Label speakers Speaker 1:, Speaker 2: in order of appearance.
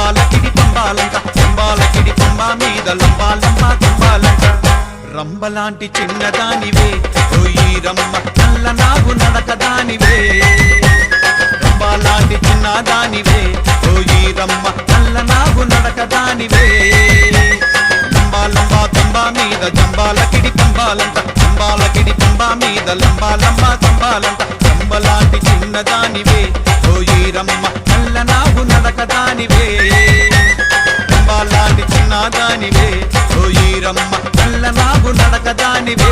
Speaker 1: లంబాలకిడి పంబాలంట పంబాలకిడి పంబా మీద లంబా లంబా తంబాలంట రంబలాంటి చిన్నదానివే ఓయి రమ్మ నల్ల నాగు నడకదానివే రంబలాంటి చిన్నదానివే ఓయి రమ్మ నల్ల నాగు నడకదానివే లంబా లంబా తంబా మీద జంబాలకిడి పంబాలంట పంబాలకిడి పంబా మీద లంబా లంబా తంబాలంట రంబలాంటి చిన్నదానివే ఓయి రమ్మ నల్ల నాగు నడకదానివే రంబలాంటి చిన్నదానివే ఓయి రమ్మ నల్ల నాగు నడకదానివే